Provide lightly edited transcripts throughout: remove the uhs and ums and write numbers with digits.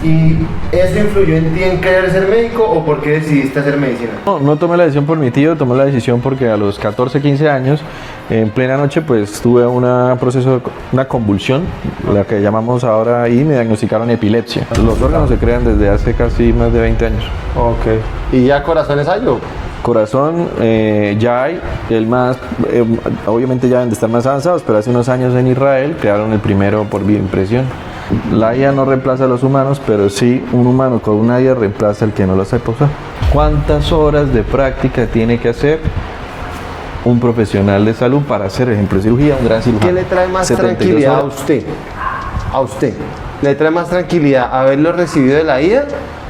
¿Y eso influyó en ti en querer ser médico o por qué decidiste hacer medicina? No tomé la decisión por mi tío, tomé la decisión porque a los 14, 15 años, en plena noche, pues tuve una convulsión, la que llamamos ahora, y me diagnosticaron epilepsia. Los órganos se crean desde hace casi más de 20 años. Ok. ¿Y ya corazones hay o? Corazón ya hay, obviamente ya deben de estar más avanzados, pero hace unos años en Israel crearon el primero por bioimpresión. La IA no reemplaza a los humanos, pero sí un humano con una IA reemplaza al que no lo sepa usar. ¿Cuántas horas de práctica tiene que hacer un profesional de salud para hacer, por ejemplo, cirugía, un gran cirujano? ¿Qué le trae más 72 tranquilidad a horas. usted? A usted. ¿Le trae más tranquilidad haberlo recibido de la IA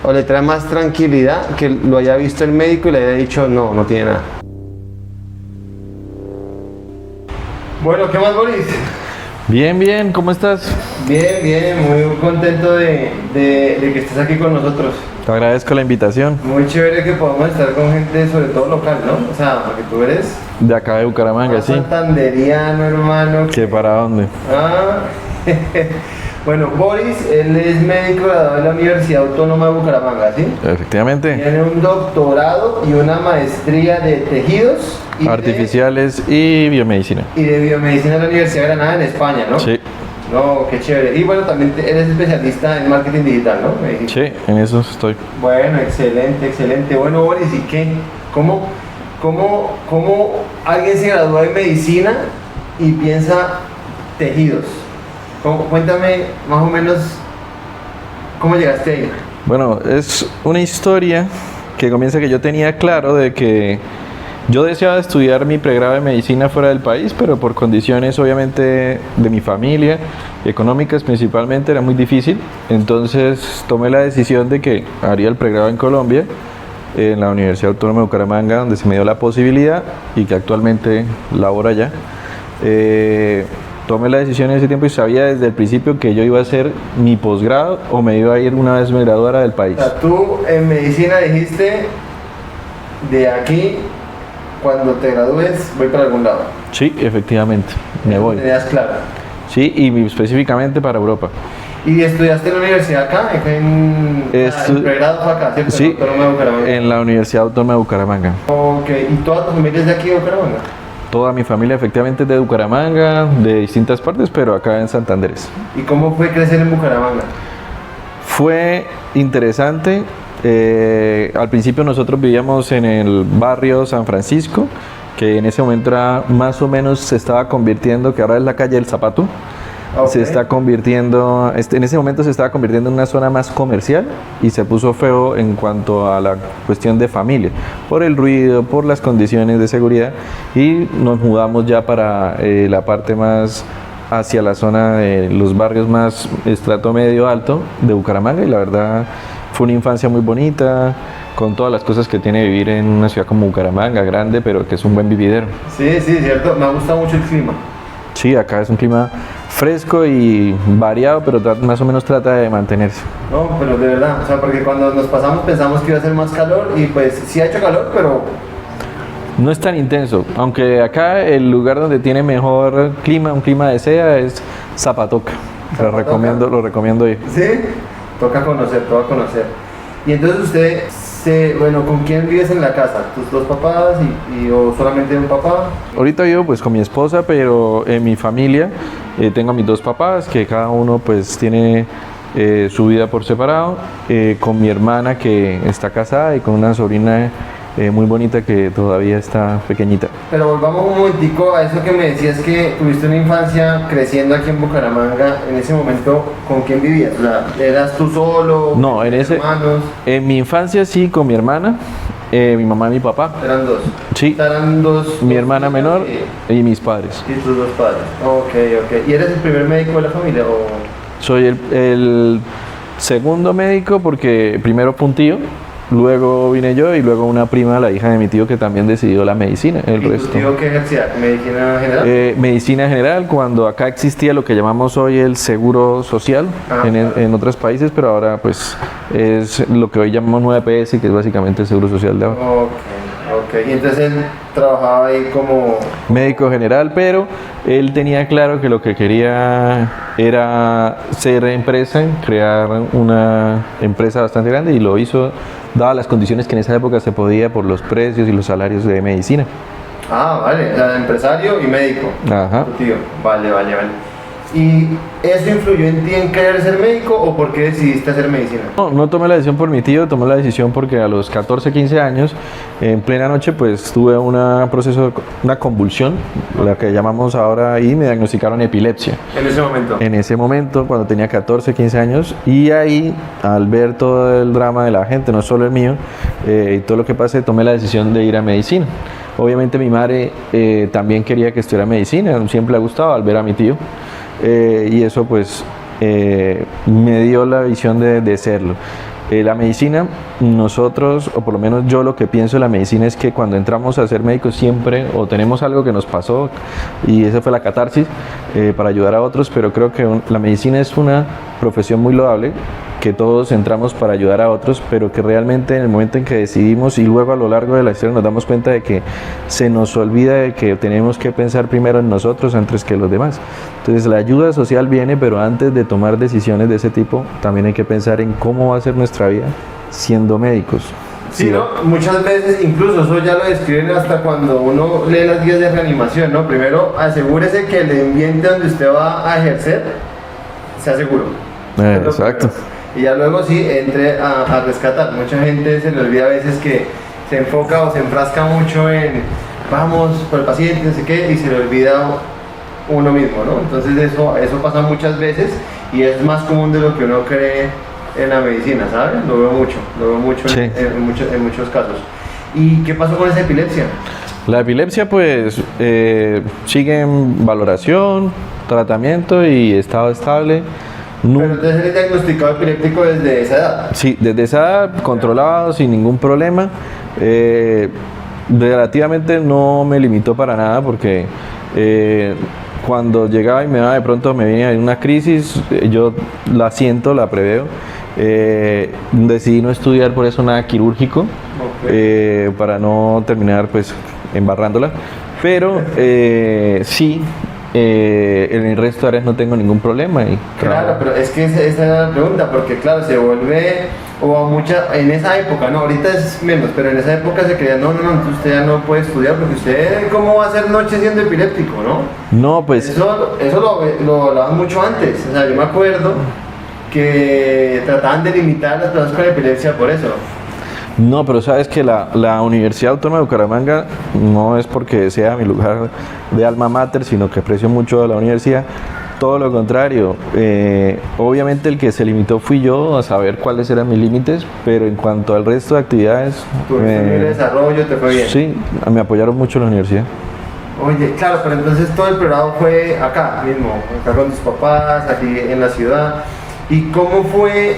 o le trae más tranquilidad que lo haya visto el médico y le haya dicho no, no tiene nada? Bueno, ¿qué más, Boris? Bien, ¿cómo estás? Bien, muy contento de que estés aquí con nosotros. Te agradezco la invitación. Muy chévere que podamos estar con gente, sobre todo local, ¿no? O sea, porque tú eres De acá de Bucaramanga, sí. santanderiano, hermano. ¿Qué para dónde? Ah, bueno, Boris, él es médico graduado de la Universidad Autónoma de Bucaramanga, ¿sí? Efectivamente. Tiene un doctorado y una maestría de tejidos y Artificiales y biomedicina. y de biomedicina en la Universidad de Granada en España, ¿no? Sí, No, qué chévere. Y bueno, también eres especialista en marketing digital, ¿no? Me dijiste. sí, en eso estoy. Bueno, excelente. Bueno, Boris, ¿y qué? ¿Cómo alguien se gradúa de medicina y piensa tejidos? Cuéntame más o menos cómo llegaste ahí. Bueno, es una historia que comienza que yo tenía claro de que yo deseaba estudiar mi pregrado de medicina fuera del país, pero por condiciones obviamente de mi familia, económicas principalmente, era muy difícil. Entonces tomé la decisión de que haría el pregrado en Colombia, en la Universidad Autónoma de Bucaramanga, donde se me dio la posibilidad y que actualmente laboro allá. Tomé la decisión en ese tiempo y sabía desde el principio que yo iba a hacer mi posgrado o me iba a ir una vez me graduara del país. O sea, tú en medicina dijiste, de aquí, cuando te gradúes, voy para algún lado. Sí, efectivamente, me voy. Tenías claro. Sí, y específicamente para Europa. ¿Y estudiaste en la universidad acá? El pregrado fue acá, ¿cierto? Sí, En la Autónoma de Bucaramanga. en la Universidad Autónoma de Bucaramanga. Ok, ¿y toda tu familia es de aquí de Bucaramanga? Toda mi familia efectivamente es de Bucaramanga, de distintas partes, pero acá en Santander. ¿Y cómo fue crecer en Bucaramanga? Fue interesante. Al principio nosotros vivíamos en el barrio San Francisco, que en ese momento era más o menos se estaba convirtiendo, que ahora es la calle del Zapato. Okay. Se está convirtiendo, en ese momento se estaba convirtiendo en una zona más comercial y se puso feo en cuanto a la cuestión de familia, por el ruido, por las condiciones de seguridad, y nos mudamos ya para la parte más hacia la zona de los barrios más estrato medio alto de Bucaramanga, y la verdad fue una infancia muy bonita, con todas las cosas que tiene vivir en una ciudad como Bucaramanga, grande, pero que es un buen vividero. Sí, cierto, me gusta mucho el clima. Sí, acá es un clima fresco y variado, pero más o menos trata de mantenerse. No, pero de verdad, o sea, porque cuando nos pasamos pensamos que iba a ser más calor y pues sí ha hecho calor, pero... No es tan intenso, aunque acá el lugar donde tiene mejor clima, un clima de seda, es Zapatoca. Lo recomiendo ir. Sí, toca conocer. Y entonces usted, bueno, ¿con quién vives en la casa? ¿Tus dos papás o solamente un papá? Ahorita vivo pues con mi esposa, pero en mi familia tengo a mis dos papás, que cada uno pues tiene su vida por separado, con mi hermana que está casada y con una sobrina muy bonita que todavía está pequeñita. Pero volvamos un momentico a eso que me decías que tuviste una infancia creciendo aquí en Bucaramanga. En ese momento, ¿con quién vivías? O sea, ¿eras tú solo? No, hermanos? En mi infancia sí, con mi hermana, mi mamá y mi papá. Eran dos. Sí, Eran dos. mi hermana menor y mis padres. Y tus dos padres. Ok. ¿Y eres el primer médico de la familia? Soy el segundo médico porque primero fue un tío, luego vine yo y luego una prima, la hija de mi tío, que también decidió la medicina. El ¿Y resto. tu tío qué ejercía? ¿Medicina general? Medicina general, cuando acá existía lo que llamamos hoy el seguro social en otros países, pero ahora pues es lo que hoy llamamos 9PS, que es básicamente el seguro social de ahora. Ok, y entonces él trabajaba ahí como... médico general, pero él tenía claro que lo que quería era ser empresa, crear una empresa bastante grande y lo hizo dadas las condiciones que en esa época se podía por los precios y los salarios de medicina. Ah, vale, o sea, empresario y médico. Ajá. Tu tío, vale. ¿Y eso influyó en ti en querer ser médico o por qué decidiste hacer medicina? No tomé la decisión por mi tío, tomé la decisión porque a los 14, 15 años, en plena noche, pues tuve una convulsión, la que llamamos ahora, y me diagnosticaron epilepsia. En ese momento. En ese momento, cuando tenía 14, 15 años, y ahí, al ver todo el drama de la gente, no solo el mío, y todo lo que pasé, tomé la decisión de ir a medicina. Obviamente mi madre también quería que estudiara medicina, siempre le ha gustado al ver a mi tío. Y eso pues me dio la visión de serlo. La medicina, nosotros, o por lo menos yo lo que pienso de la medicina es que cuando entramos a ser médicos siempre o tenemos algo que nos pasó y esa fue la catarsis para ayudar a otros, pero creo que la medicina es una profesión muy loable, que todos entramos para ayudar a otros, pero que realmente en el momento en que decidimos y luego a lo largo de la historia nos damos cuenta de que se nos olvida de que tenemos que pensar primero en nosotros antes que los demás. Entonces la ayuda social viene, pero antes de tomar decisiones de ese tipo también hay que pensar en cómo va a ser nuestra vida siendo médicos. Sí, ¿no? Muchas veces, incluso eso ya lo describen hasta cuando uno lee las guías de reanimación, ¿no? Primero asegúrese que el ambiente donde usted va a ejercer sea seguro. Exacto. Y ya luego sí entre a rescatar. Mucha gente se le olvida a veces que se enfoca o se enfrasca mucho en vamos por el paciente, no sé qué, y se le olvida uno mismo, ¿no? Entonces eso pasa muchas veces y es más común de lo que uno cree en la medicina, ¿sabes? Lo veo mucho sí. en muchos casos. ¿Y qué pasó con esa epilepsia? La epilepsia pues sigue en valoración, tratamiento y estado estable. Pero entonces eres diagnosticado epiléptico desde esa edad. Sí, desde esa edad, controlado, sin ningún problema. Relativamente no me limitó para nada porque cuando llegaba y me daba de pronto me venía una crisis, yo la siento, la preveo. Decidí no estudiar por eso nada quirúrgico, para no terminar pues embarrándola. Pero sí. En el resto de áreas no tengo ningún problema. Claro, pero es que esa es la pregunta, porque claro, se vuelve, en esa época, no, ahorita es menos, pero en esa época se creía, no, entonces usted ya no puede estudiar, porque usted, ¿cómo va a hacer noche siendo epiléptico, no? No, pues... Eso lo hablaban mucho antes, o sea, yo me acuerdo que trataban de limitar a las personas con epilepsia por eso. No, pero sabes que la Universidad Autónoma de Bucaramanga no es porque sea mi lugar de alma mater, sino que aprecio mucho a la universidad. Todo lo contrario, obviamente el que se limitó fui yo a saber cuáles eran mis límites, pero en cuanto al resto de actividades... ¿Tu desarrollo te fue bien? Sí, me apoyaron mucho en la universidad. Oye, claro, pero entonces todo el programa fue acá mismo, acá con tus papás, aquí en la ciudad. ¿Y cómo fue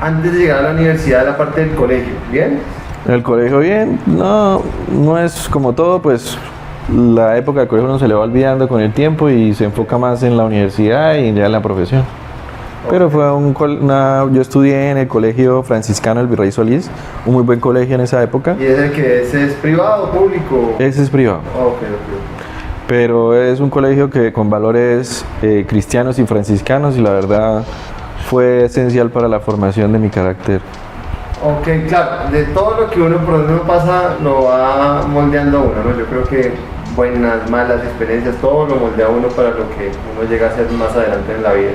antes de llegar a la universidad la parte del colegio? ¿Bien? El colegio bien, no es como todo, pues la época del colegio uno se le va olvidando con el tiempo y se enfoca más en la universidad y ya en la profesión. Pero fue yo estudié en el colegio franciscano El Virrey Solís, un muy buen colegio en esa época. ¿Y ese es privado o público? Ese es privado. Okay. Pero es un colegio que con valores cristianos y franciscanos y la verdad fue esencial para la formación de mi carácter. Ok, claro, de todo lo que por donde uno pasa lo va moldeando a uno, ¿no? Yo creo que buenas, malas experiencias, todo lo moldea a uno para lo que uno llega a ser más adelante en la vida.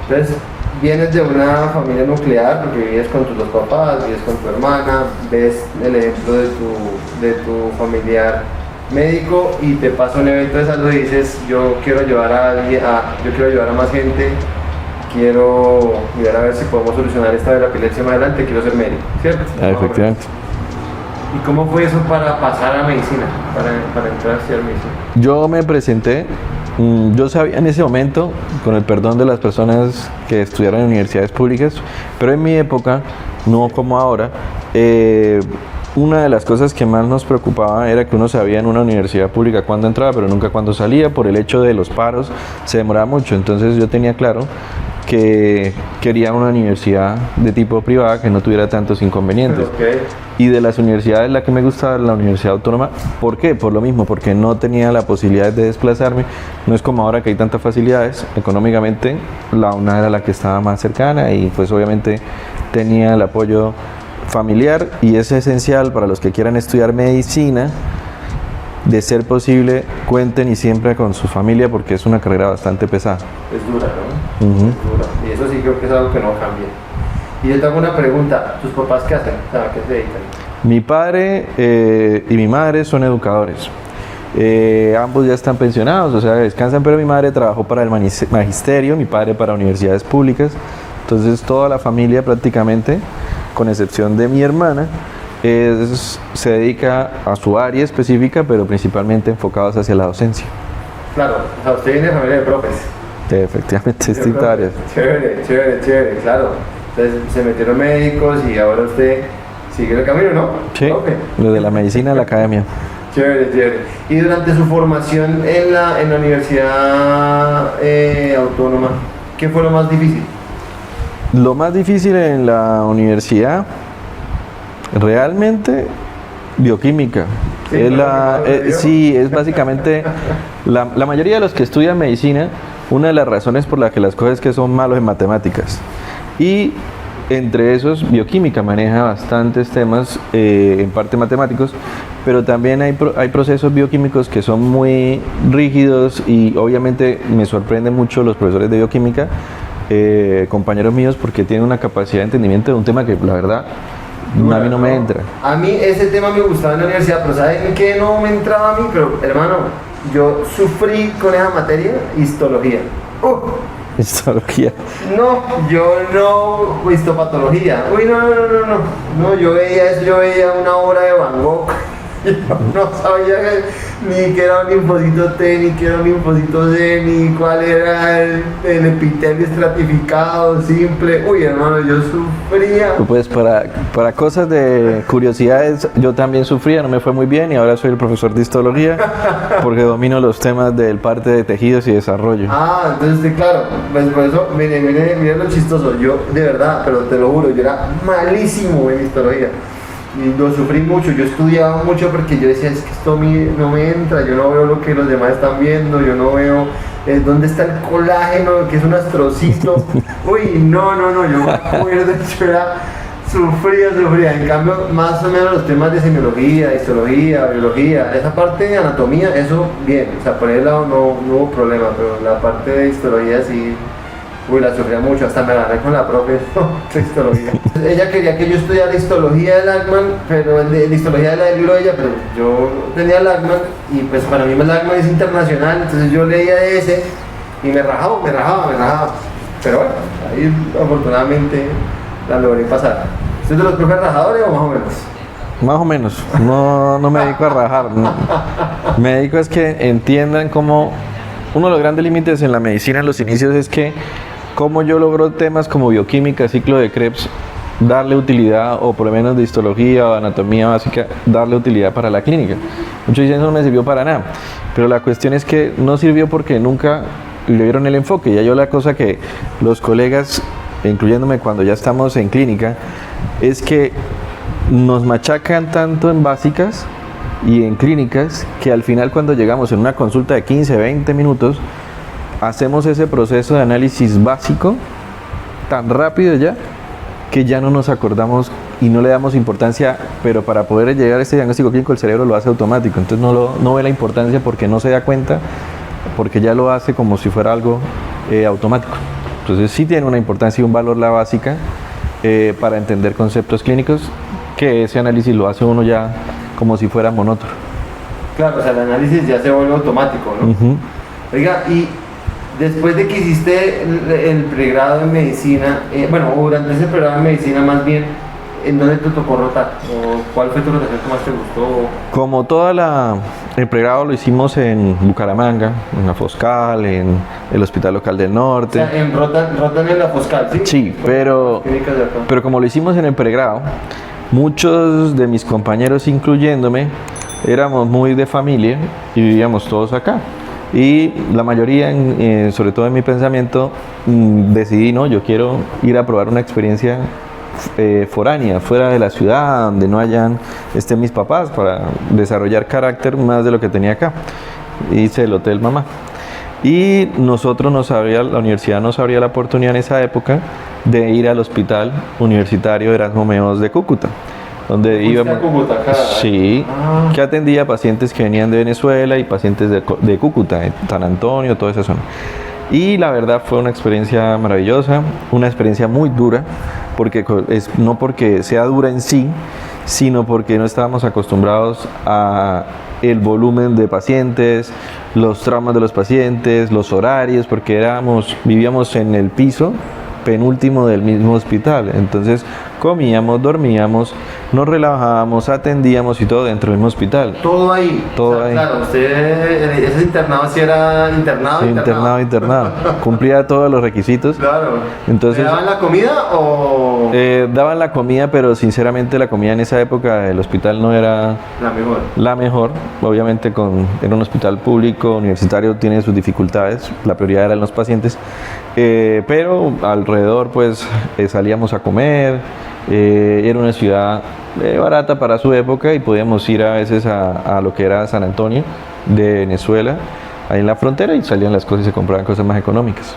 Entonces, vienes de una familia nuclear porque vives con tus dos papás, vives con tu hermana, ves el ejemplo de tu familiar médico y te pasa un evento de salud y dices, yo quiero ayudar a más gente, quiero mirar a ver si podemos solucionar esta de la epilepsia más adelante, quiero ser médico, ¿cierto? Efectivamente. ¿Y cómo fue eso para pasar a medicina, para entrar a estudiar medicina? Yo me presenté, yo sabía en ese momento, con el perdón de las personas que estudiaron en universidades públicas, pero en mi época, no como ahora, una de las cosas que más nos preocupaba era que uno sabía en una universidad pública cuándo entraba, pero nunca cuándo salía, por el hecho de los paros, se demoraba mucho. Entonces yo tenía claro que querían una universidad de tipo privada que no tuviera tantos inconvenientes. Ok. Y de las universidades, la que me gustaba era la Universidad Autónoma. ¿Por qué? Por lo mismo, porque no tenía la posibilidad de desplazarme. No es como ahora que hay tantas facilidades. Económicamente, la UNA era la que estaba más cercana y pues obviamente tenía el apoyo familiar, y es esencial para los que quieran estudiar medicina, de ser posible, cuenten y siempre con su familia, porque es una carrera bastante pesada. Es dura, ¿no? Ujú. Es dura. Y eso sí creo que es algo que no cambia. Y yo te hago una pregunta, ¿tus papás qué hacen? O sea, ¿a qué se dedican? Mi padre y mi madre son educadores. Ambos ya están pensionados, o sea, descansan, pero mi madre trabajó para el magisterio, mi padre para universidades públicas. Entonces toda la familia prácticamente, con excepción de mi hermana, se dedica a su área específica, pero principalmente enfocados hacia la docencia. Claro, o sea, usted viene de familia de profes. Efectivamente, De distintas profes. áreas. Chévere, chévere, chévere, claro. Entonces se metieron médicos y ahora usted sigue el camino, ¿no? Sí, Profe. desde la medicina a la academia. Chévere, chévere. Y durante su formación en la Universidad Autónoma, ¿qué fue lo más difícil? Lo más difícil en la universidad, realmente, bioquímica. Sí, Es claro, sí, es básicamente, la mayoría de los que estudian medicina, una de las razones por las que las cosas es que son malos en matemáticas. Y entre esos, bioquímica maneja bastantes temas, en parte matemáticos, pero también hay procesos bioquímicos que son muy rígidos, y obviamente me sorprenden mucho los profesores de bioquímica, compañeros míos, porque tienen una capacidad de entendimiento de un tema que la verdad a mí no me entra. A mí ese tema me gustaba en la universidad, pero ¿saben qué no me entraba a mí? Pero hermano, yo sufrí con esa materia, histología. Histología. No, yo no, histopatología. Uy, no, yo veía eso, yo veía una obra de Van Gogh. Yo no sabía ni qué era un linfocito T, ni qué era un linfocito C, ni cuál era el epitelio estratificado, simple. Uy, hermano, yo sufría. Pues para cosas de curiosidades, yo también sufría, no me fue muy bien, y ahora soy el profesor de histología porque domino los temas del parte de tejidos y desarrollo. Ah, entonces sí, claro, pues por eso, mire lo chistoso, yo de verdad, pero te lo juro, yo era malísimo en histología. Y lo sufrí mucho, yo estudiaba mucho porque yo decía, es que esto no me entra, yo no veo lo que los demás están viendo, yo no veo dónde está el colágeno, que es un astrocito. Uy, no, yo me acuerdo, yo era sufría. En cambio, más o menos los temas de semiología, histología, biología, esa parte de anatomía, eso bien, o sea, por ese lado no hubo problema, pero la parte de histología sí. Uy, la sufría mucho, hasta me agarré con la profe de histología. Ella quería que yo estudiara histología de Lachman, pero de histología de la del libro de ella, pero yo tenía Lachman, y pues para mí Lachman es internacional, entonces yo leía de ese y me rajaba. Pero bueno, ahí afortunadamente la logré pasar. ¿Usted es de los profes rajadores o más o menos? Más o menos, no me dedico a rajar, no. Me dedico es que entiendan cómo uno de los grandes límites en la medicina en los inicios es que cómo yo logro temas como bioquímica, ciclo de Krebs, darle utilidad, o por lo menos de histología o anatomía básica, darle utilidad para la clínica. Muchos dicen, eso no me sirvió para nada, pero la cuestión es que no sirvió porque nunca le dieron el enfoque. Ya yo la cosa que los colegas, incluyéndome cuando ya estamos en clínica, es que nos machacan tanto en básicas y en clínicas, que al final cuando llegamos en una consulta de 15, 20 minutos, hacemos ese proceso de análisis básico tan rápido ya, que ya no nos acordamos y no le damos importancia, pero para poder llegar a este diagnóstico clínico el cerebro lo hace automático, entonces no ve la importancia porque no se da cuenta, porque ya lo hace como si fuera algo automático. Entonces sí tiene una importancia y un valor la básica para entender conceptos clínicos, que ese análisis lo hace uno ya como si fuera monótono. Claro, o sea, el análisis ya se vuelve automático, ¿no? Oiga, y después de que hiciste el pregrado en medicina, durante ese pregrado en medicina más bien, ¿en dónde te tocó rotar? ¿O cuál fue tu rotación que más te gustó? Como el pregrado lo hicimos en Bucaramanga, en la Foscal, en el Hospital Local del Norte. O sea, rotan en la Foscal, ¿sí? Sí, pero como lo hicimos en el pregrado, muchos de mis compañeros, incluyéndome, éramos muy de familia y vivíamos todos acá. Y la mayoría, sobre todo en mi pensamiento, decidí, no, yo quiero ir a probar una experiencia foránea, fuera de la ciudad, donde no estén mis papás, para desarrollar carácter más de lo que tenía acá. Hice el Hotel Mamá. Y la universidad nos abría la oportunidad en esa época de ir al Hospital Universitario Erasmo Meos de Cúcuta, donde íbamos, a Cúcuta, acá? sí, que atendía pacientes que venían de Venezuela y pacientes de Cúcuta, de San Antonio, toda esa zona. Y la verdad fue una experiencia maravillosa, una experiencia muy dura, no porque sea dura en sí, sino porque no estábamos acostumbrados a el volumen de pacientes, los traumas de los pacientes, los horarios, porque vivíamos en el piso penúltimo del mismo hospital. Entonces comíamos, dormíamos, nos relajábamos, atendíamos y todo dentro del mismo hospital. Todo ahí. Todo ahí. Claro, ese internado sí era internado. Sí, internado. Cumplía todos los requisitos. Claro. Entonces, ¿Te daban la comida o...? Daban la comida, pero sinceramente la comida en esa época del hospital no era la mejor. Obviamente era un hospital público, universitario, tiene sus dificultades. La prioridad eran los pacientes. Pero alrededor pues salíamos a comer. Era una ciudad barata para su época y podíamos ir a veces a lo que era San Antonio de Venezuela, ahí en la frontera, y salían las cosas y se compraban cosas más económicas.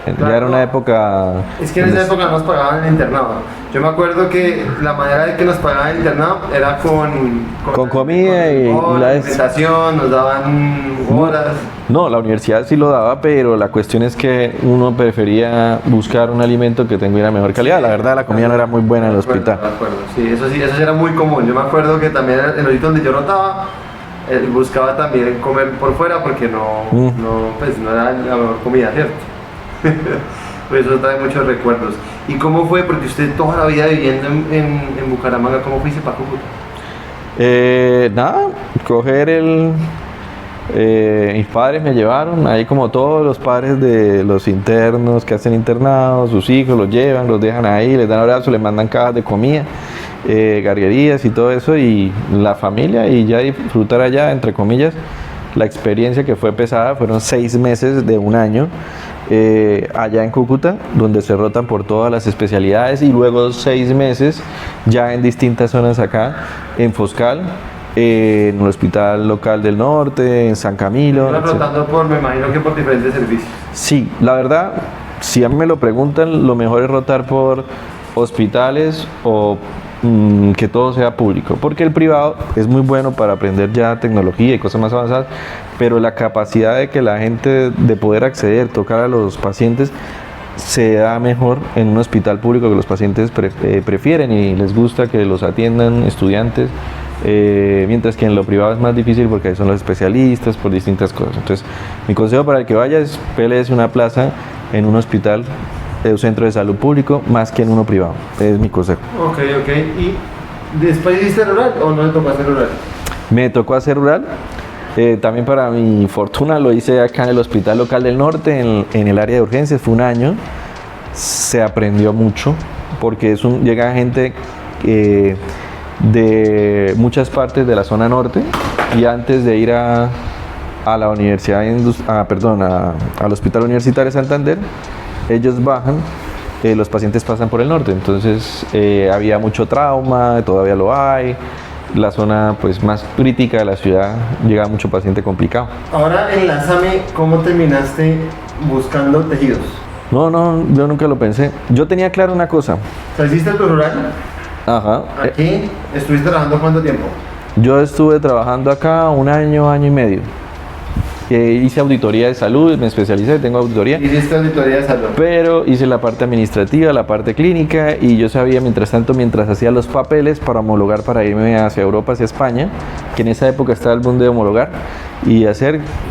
Claro, ya era una época... Es que en esa época nos pagaban el internado. Yo me acuerdo que la manera de que nos pagaban el internado era con comida y la alimentación, nos daban horas. No, la universidad sí lo daba, pero la cuestión es que uno prefería buscar un alimento que tuviera mejor calidad. La verdad, la comida no era muy buena en el hospital. De acuerdo. Sí, eso sí era muy común. Yo me acuerdo que también en el sitio donde yo rotaba, buscaba también comer por fuera porque pues, no era la mejor comida, ¿cierto? Pues eso trae muchos recuerdos. ¿Y cómo fue? Porque usted toda la vida viviendo en Bucaramanga, ¿cómo fuiste para Cúcuta? Nada, mis padres me llevaron, ahí como todos los padres de los internos que hacen internados, sus hijos los llevan, los dejan ahí, les dan abrazos, les mandan cajas de comida, garguerías y todo eso, y la familia, y ya disfrutar allá, entre comillas, la experiencia que fue pesada. Fueron 6 meses de un año allá en Cúcuta, donde se rotan por todas las especialidades, y luego 6 meses ya en distintas zonas acá, en Foscal, en el Hospital Local del Norte, en San Camilo. Rotando me imagino que por diferentes servicios. Sí, la verdad, si a mí me lo preguntan, lo mejor es rotar por hospitales o que todo sea público, porque el privado es muy bueno para aprender ya tecnología y cosas más avanzadas, pero la capacidad de que la gente de poder acceder, tocar a los pacientes, se da mejor en un hospital público, que los pacientes prefieren y les gusta que los atiendan estudiantes, mientras que en lo privado es más difícil porque ahí son los especialistas por distintas cosas. Entonces, mi consejo para el que vaya es pelearse una plaza en un hospital, un centro de salud público, más que en uno privado. Es mi consejo. Ok. ¿Y después hiciste rural o no le tocó hacer rural? Me tocó hacer rural. También, para mi fortuna, lo hice acá en el Hospital Local del Norte, en el área de urgencias. Fue un año. Se aprendió mucho porque llega gente de muchas partes de la zona norte, y antes de ir a la universidad, al Hospital Universitario de Santander, ellos bajan, los pacientes pasan por el norte. Entonces había mucho trauma, todavía lo hay. La zona pues más crítica de la ciudad, llega mucho paciente complicado. Ahora, enlázame, ¿cómo terminaste buscando tejidos? No, yo nunca lo pensé. Yo tenía claro una cosa. O sea, ¿hiciste tu rural? Ajá. ¿Aquí estuviste trabajando cuánto tiempo? Yo estuve trabajando acá 1 año, año y medio. Hice auditoría de salud, me especialicé, tengo auditoría. Hiciste auditoría de salud. Pero hice la parte administrativa, la parte clínica, y yo sabía, mientras hacía los papeles para homologar, para irme hacia Europa, hacia España, que en esa época estaba el boom de homologar, y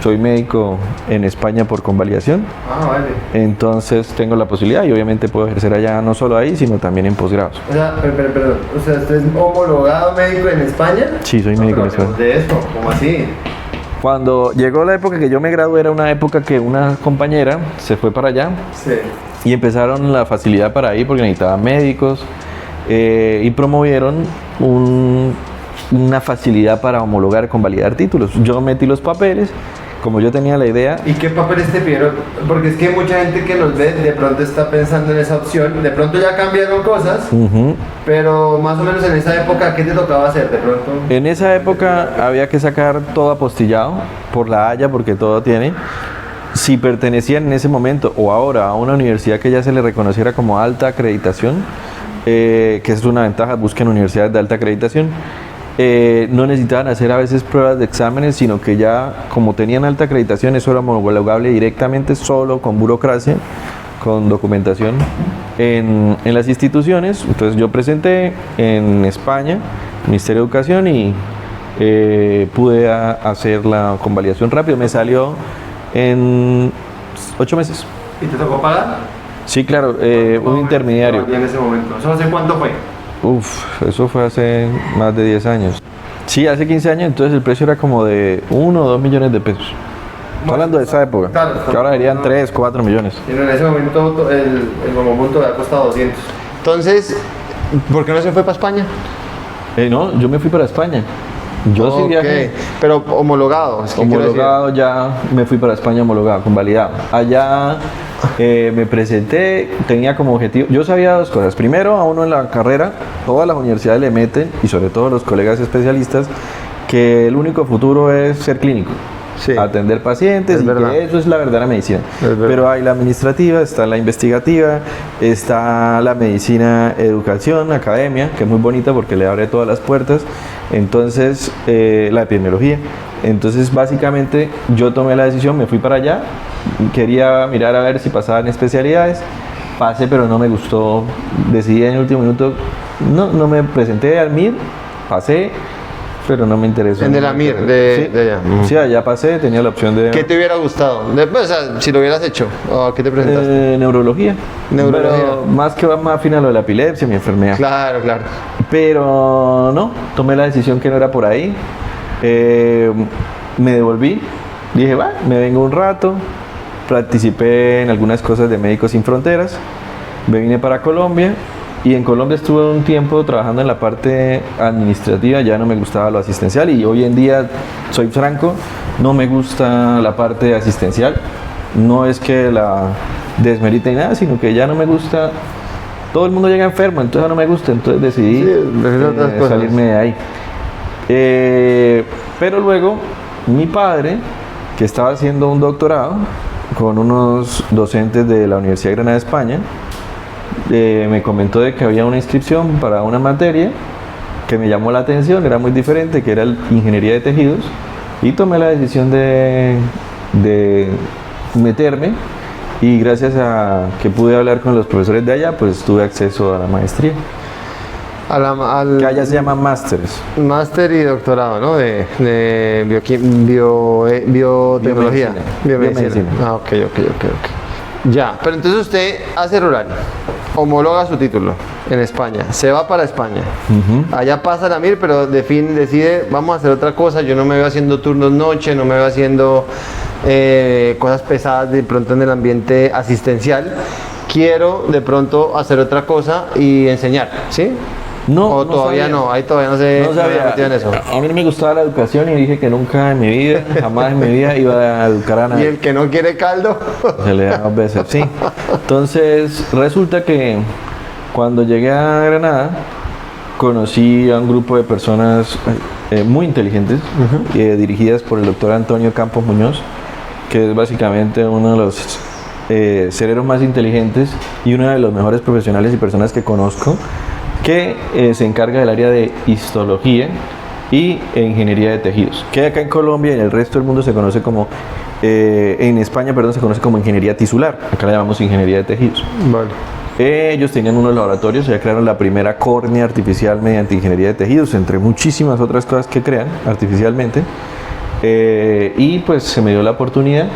soy médico en España por convalidación. Vale. Entonces tengo la posibilidad, y obviamente puedo ejercer allá, no solo ahí, sino también en posgrados. O sea, perdón, ¿usted es homologado médico en España? Sí, soy médico en España. ¿De eso? ¿Cómo así? Cuando llegó la época que yo me gradué, era una época que una compañera se fue para allá. Sí. Y empezaron la facilidad para ir porque necesitaban médicos, y promovieron una facilidad para homologar, convalidar títulos. Yo metí los papeles como yo tenía la idea, ¿Y qué papeles te pidieron? Porque es que mucha gente que nos ve de pronto está pensando en esa opción, de pronto ya cambiaron cosas, pero más o menos en esa época, ¿qué te tocaba hacer de pronto? en esa época había que sacar todo apostillado por la Haya, porque todo tiene. Si pertenecían en ese momento o ahora a una universidad que ya se le reconociera como alta acreditación, que es una ventaja, busquen universidades de alta acreditación, no necesitaban hacer a veces pruebas de exámenes, sino que ya como tenían alta acreditación, eso era homologable directamente solo con burocracia, con documentación en las instituciones. Entonces yo presenté en España, Ministerio de Educación, y pude hacer la convalidación rápido. Me salió en 8 meses. ¿Y te tocó pagar? Sí, claro, un intermediario. En ese momento. ¿Eso hace cuánto fue? Uf, eso fue hace más de 10 años. Sí, hace 15 años, entonces el precio era como de 1 o 2 millones de pesos. Estoy hablando de esa época, Claro, que ahora serían 3, 4 millones. Y en ese momento el momopunto había costado 200. Entonces, ¿por qué no se fue para España? No, yo me fui para España. Yo sí viajé. Pero homologado. Es que Homologado, ya me fui para España homologado, convalidado. Allá me presenté, tenía como objetivo, yo sabía dos cosas. Primero, a uno en la carrera, todas las universidades le meten, y sobre todo los colegas especialistas, que el único futuro es ser clínico. Sí. Atender pacientes, Es y verdad. que eso es la verdadera medicina. Es verdad. Pero hay la administrativa, está la investigativa, está la medicina, educación, academia, que es muy bonita porque le abre todas las puertas. Entonces, la epidemiología. Entonces, básicamente, yo tomé la decisión, me fui para allá, quería mirar a ver si pasaba en especialidades. Pasé, pero no me gustó. Decidí en el último minuto, no me presenté al MIR, pasé, pero no me interesó. En el AMIR de allá. Sí, allá pasé, tenía la opción de... ¿Qué te hubiera gustado? O sea, si lo hubieras hecho, ¿a qué te presentaste? Neurología. Neurología. Pero más que va más afín a lo de la epilepsia, mi enfermedad. Claro, claro. Pero no, tomé la decisión que no era por ahí. Me devolví, dije, va, me vengo un rato. Participé en algunas cosas de Médicos Sin Fronteras. Me vine para Colombia. Y en Colombia estuve un tiempo trabajando en la parte administrativa, ya no me gustaba lo asistencial, y hoy en día, soy franco, no me gusta la parte asistencial. No es que la desmerite ni nada, sino que ya no me gusta. Todo el mundo llega enfermo, entonces no me gusta, entonces decidí salirme de ahí. Pero luego, mi padre, que estaba haciendo un doctorado con unos docentes de la Universidad de Granada, España, me comentó de que había una inscripción para una materia que me llamó la atención, era muy diferente, que era ingeniería de tejidos, y tomé la decisión de meterme, y gracias a que pude hablar con los profesores de allá, pues tuve acceso a la maestría, que allá se llaman másteres. Máster y doctorado, ¿no? De biotecnología. Biomedicina. Ah, ok. Ya, pero entonces usted hace rural, homologa su título en España, se va para España, allá pasa la MIR, pero decide, vamos a hacer otra cosa. Yo no me veo haciendo turnos noche, no me veo haciendo cosas pesadas de pronto en el ambiente asistencial, quiero de pronto hacer otra cosa y enseñar, ¿sí? No, o todavía sabía. no, ahí todavía no se sabía. metió en eso. A mí no me gustaba la educación y dije que nunca en mi vida, jamás en mi vida iba a educar a Y nadie. el que no quiere caldo. Se le da 2 veces, sí. Entonces, resulta que cuando llegué a Granada, conocí a un grupo de personas muy inteligentes, dirigidas por el doctor Antonio Campos Muñoz, que es básicamente uno de los cerebros más inteligentes y uno de los mejores profesionales y personas que conozco, que se encarga del área de histología y ingeniería de tejidos, que acá en Colombia y en el resto del mundo se conoce como, en España, perdón, se conoce como ingeniería tisular, acá la llamamos ingeniería de tejidos. Vale. Ellos tenían unos laboratorios, ya crearon la primera córnea artificial mediante ingeniería de tejidos, entre muchísimas otras cosas que crean artificialmente, y pues se me dio la oportunidad,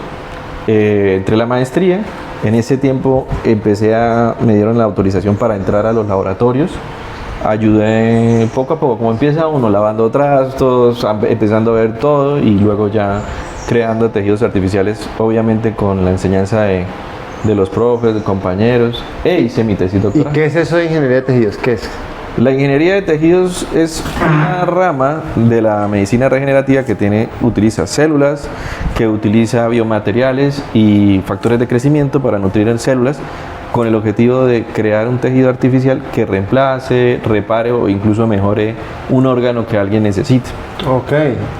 entré a la maestría. En ese tiempo me dieron la autorización para entrar a los laboratorios. Ayudé poco a poco, como empieza uno lavando trastos, empezando a ver todo, y luego ya creando tejidos artificiales, obviamente con la enseñanza de los profes, de compañeros. Hice mi tesis ¿Y doctoral. qué es eso de ingeniería de tejidos? ¿Qué es? La ingeniería de tejidos es una rama de la medicina regenerativa que utiliza células, que utiliza biomateriales y factores de crecimiento para nutrir en células con el objetivo de crear un tejido artificial que reemplace, repare o incluso mejore un órgano que alguien necesite. Ok,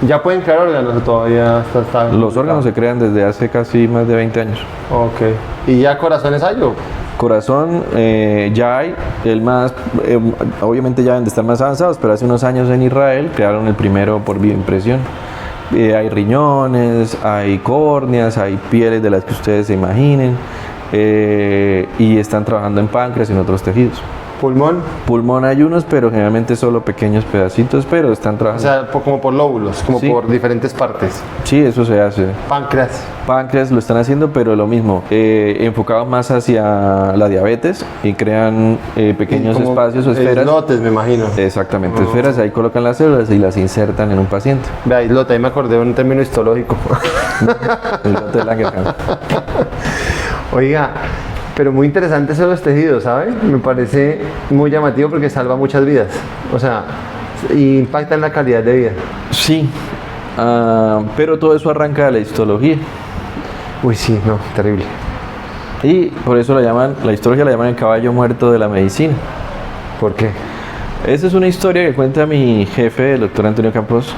ya pueden crear órganos, todavía está Los órganos se crean desde hace casi más de 20 años. Ok, ¿y ya corazones hay o? Corazón ya hay, obviamente ya deben de estar más avanzados, pero hace unos años en Israel crearon el primero por bioimpresión. Hay riñones, hay córneas, hay pieles de las que ustedes se imaginen, y están trabajando en páncreas y en otros tejidos. ¿Pulmón? Pulmón hay unos, pero generalmente solo pequeños pedacitos, pero están O trabajando. sea, como por lóbulos, como Sí. por diferentes partes. Sí, eso se hace. Páncreas. Páncreas lo están haciendo, pero lo mismo, enfocados más hacia la diabetes y crean pequeños Como espacios o esferas. islotes, me imagino. Exactamente, esferas, ahí colocan las células y las insertan en un paciente. Vea, islote, ahí me acordé de un término histológico. El lote de Langerhans. Oiga, pero muy interesante eso de los tejidos, ¿sabe? Me parece muy llamativo porque salva muchas vidas. O sea, impacta en la calidad de vida. Sí, pero todo eso arranca de la histología. Uy, sí, no, terrible. Y por eso la histología la llaman el caballo muerto de la medicina. ¿Por qué? Esa es una historia que cuenta mi jefe, el doctor Antonio Campos,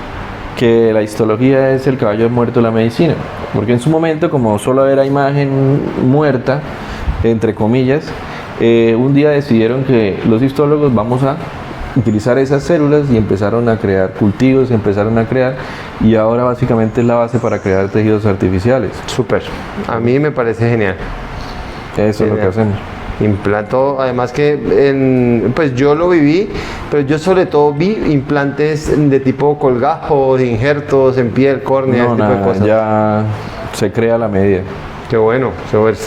que la histología es el caballo muerto de la medicina. Porque en su momento, como solo era imagen muerta, entre comillas, un día decidieron que los histólogos vamos a utilizar esas células y empezaron a crear cultivos, y ahora básicamente es la base para crear tejidos artificiales. Súper. A mí me parece genial. Eso es lo que hacemos. Implanto, además pues yo lo viví, pero yo sobre todo vi implantes de tipo colgajo, de injertos en piel, córnea, No, ese tipo de nada, cosas. ya se crea a la medida. Qué bueno,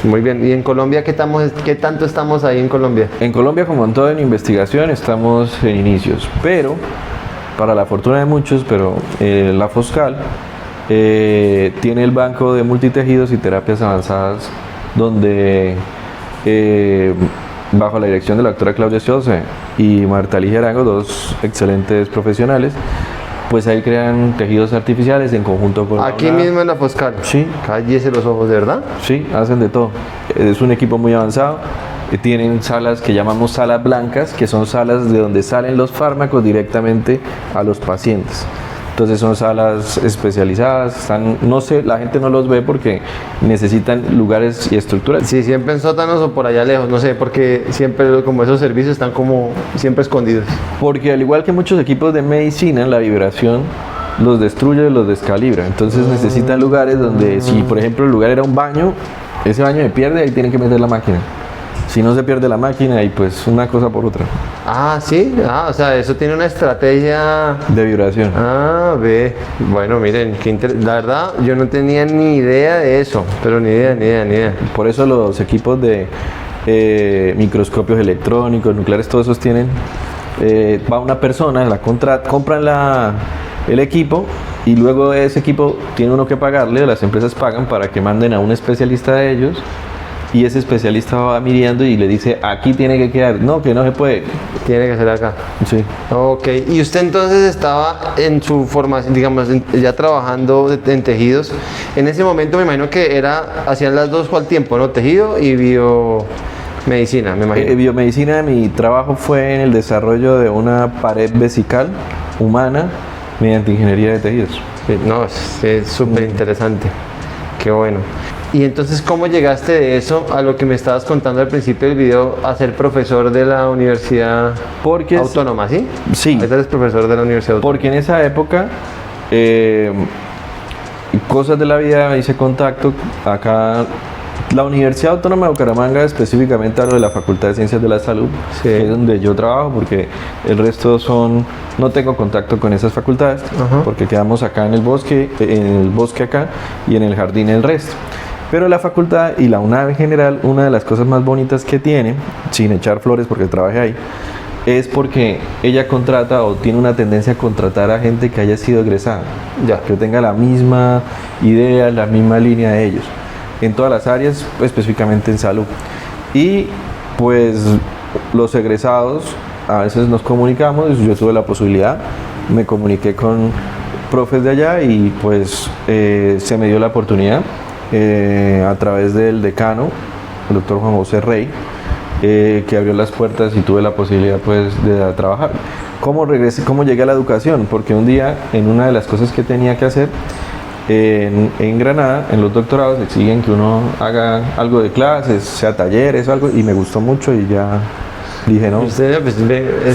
muy bien. ¿Y en Colombia qué tanto estamos ahí en Colombia? En Colombia, como en todo en investigación, estamos en inicios, pero para la fortuna de muchos, la Foscal tiene el banco de multitejidos y terapias avanzadas donde bajo la dirección de la doctora Claudia Chose y Marta Ligia Arango, dos excelentes profesionales, pues ahí crean tejidos artificiales en conjunto con Aquí mismo en la Foscal. Sí. Cállese los ojos, ¿de verdad? Sí, hacen de todo. Es un equipo muy avanzado. Tienen salas que llamamos salas blancas, que son salas de donde salen los fármacos directamente a los pacientes. Entonces son salas especializadas, no sé, la gente no los ve porque necesitan lugares y estructuras. Sí, siempre en sótanos o por allá lejos, no sé, porque siempre como esos servicios están como siempre escondidos. Porque al igual que muchos equipos de medicina, la vibración los destruye, los descalibra. Entonces necesitan lugares donde, si por ejemplo el lugar era un baño, ese baño se pierde, ahí tienen que meter la máquina. Si no se pierde la máquina y pues una cosa por otra. Ah, sí, o sea, eso tiene una estrategia De vibración. ve. Bueno, miren, la verdad yo no tenía ni idea de eso, pero ni idea. Por eso los equipos de microscopios electrónicos, nucleares, todos esos tienen, va una persona, compran el equipo y luego de ese equipo tiene uno que pagarle, las empresas pagan para que manden a un especialista de ellos y ese especialista va midiendo y le dice, aquí tiene que quedar, no, que no se puede. Tiene que ser acá. Sí. Ok, y usted entonces estaba en su formación, digamos, ya trabajando en tejidos. En ese momento me imagino que hacían las dos al tiempo, ¿no? Tejido y biomedicina, me imagino. Biomedicina, mi trabajo fue en el desarrollo de una pared vesical humana mediante ingeniería de tejidos. Sí, no, es súper interesante. Qué bueno. Y entonces, ¿cómo llegaste de eso a lo que me estabas contando al principio del video, a ser profesor de la Universidad Autónoma, sí? Sí. Ahorita eres profesor de la Universidad Autónoma. Porque en esa época, cosas de la vida, hice contacto acá. La Universidad Autónoma de Bucaramanga, específicamente a lo de la Facultad de Ciencias de la Salud, Sí. que es donde yo trabajo, porque el resto no tengo contacto con esas facultades, Ajá. porque quedamos acá en el bosque acá y en el jardín el resto. Pero la facultad y la UNAV en general, una de las cosas más bonitas que tiene, sin echar flores porque trabajé ahí, es porque ella contrata o tiene una tendencia a contratar a gente que haya sido egresada, que tenga la misma idea, la misma línea de ellos, en todas las áreas, específicamente en salud. Y pues los egresados a veces nos comunicamos, yo tuve la posibilidad, me comuniqué con profes de allá y pues se me dio la oportunidad a través del decano, el doctor Juan José Rey, que abrió las puertas y tuve la posibilidad pues de trabajar. ¿Cómo llegué a la educación? Porque un día, en una de las cosas que tenía que hacer, en Granada, en los doctorados, exigen que uno haga algo de clases, sea talleres o algo, y me gustó mucho y ya dije, no, Usted pues,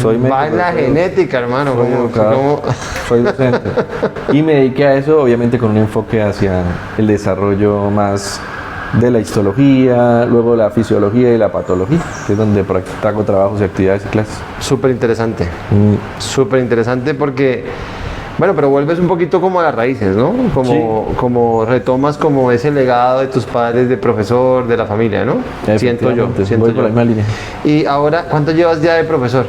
soy va en la médico, genética, hermano. soy educador, soy docente. Y me dediqué a eso, obviamente con un enfoque hacia el desarrollo más de la histología, luego la fisiología y la patología, que es donde hago trabajos y actividades y clases. Súper interesante. Súper interesante porque, bueno, pero vuelves un poquito como a las raíces, ¿no? Como retomas como ese legado de tus padres de profesor, de la familia, ¿no? Siento yo. Voy por la misma línea. Y ahora, ¿cuánto llevas ya de profesor?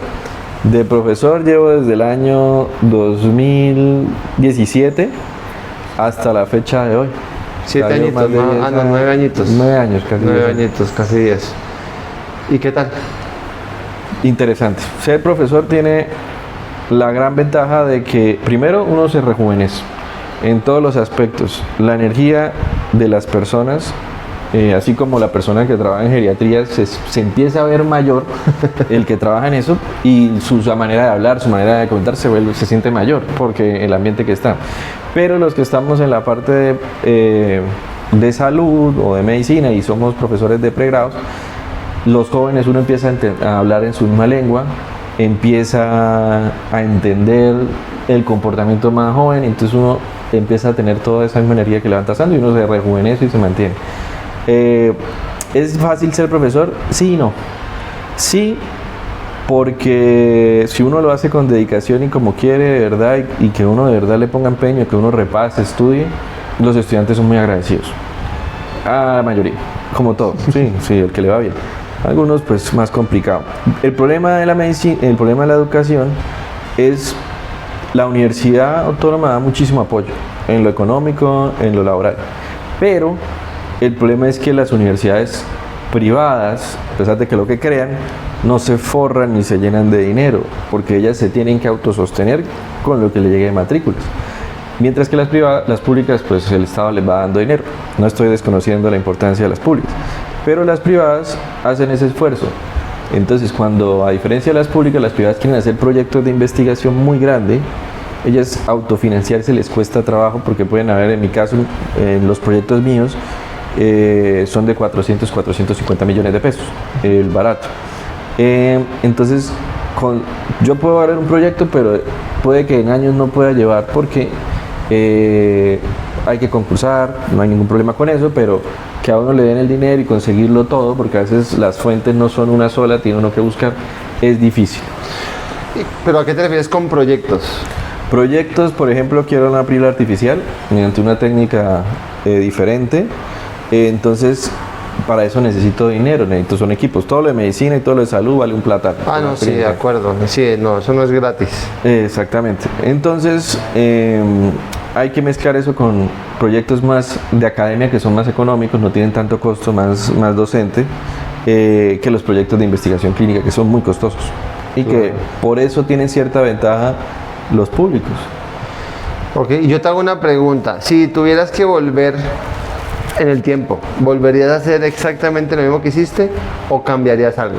De profesor llevo desde el año 2017 hasta la fecha de hoy. 7 añitos, ¿no? 9 añitos. 9 años, casi 9 añitos, casi 10. ¿Y qué tal? Interesante. Ser profesor tiene la gran ventaja de que primero uno se rejuvenece en todos los aspectos. La energía de las personas, así como la persona que trabaja en geriatría, se empieza a ver mayor, el que trabaja en eso, y su manera de hablar, su manera de contar se siente mayor, porque el ambiente que está. Pero los que estamos en la parte de salud o de medicina y somos profesores de pregrados, los jóvenes uno empieza a hablar en su misma lengua, empieza a entender el comportamiento más joven, entonces uno empieza a tener toda esa misma energía que le van trazando y uno se rejuvenece y se mantiene. ¿Es fácil ser profesor? Sí y no. Sí, porque si uno lo hace con dedicación y como quiere de verdad y que uno de verdad le ponga empeño, que uno repase, estudie, los estudiantes son muy agradecidos. A la mayoría, como todo, sí, el que le va bien. Algunos pues más complicado. El problema de la medicina, el problema de la educación es la Universidad Autónoma da muchísimo apoyo en lo económico, en lo laboral, pero el problema es que las universidades privadas, a pesar de que lo que crean, no se forran ni se llenan de dinero, porque ellas se tienen que autosostener con lo que le llegue de matrículas. Mientras que las públicas, pues el Estado les va dando dinero. No estoy desconociendo la importancia de las públicas, pero las privadas hacen ese esfuerzo. Entonces, cuando a diferencia de las públicas, las privadas quieren hacer proyectos de investigación muy grande, ellas autofinanciarse les cuesta trabajo, porque pueden haber, en mi caso, en los proyectos míos, son de 450 millones de pesos, el barato. Entonces, yo puedo dar un proyecto, pero puede que en años no pueda llevar porque hay que concursar, no hay ningún problema con eso, pero que a uno le den el dinero y conseguirlo todo, porque a veces las fuentes no son una sola, tiene uno que buscar, es difícil. ¿Pero a qué te refieres con proyectos? Proyectos, por ejemplo, quiero una píldora artificial mediante una técnica diferente, entonces para eso necesito dinero, son equipos, todo lo de medicina y todo lo de salud vale un platal. Ah, no, sí, de acuerdo, sí, no, eso no es gratis. Exactamente, entonces hay que mezclar eso con proyectos más de academia que son más económicos, no tienen tanto costo, más docente, que los proyectos de investigación clínica que son muy costosos y que por eso tienen cierta ventaja los públicos. Ok, yo te hago una pregunta, si tuvieras que volver en el tiempo, ¿volverías a hacer exactamente lo mismo que hiciste o cambiarías algo?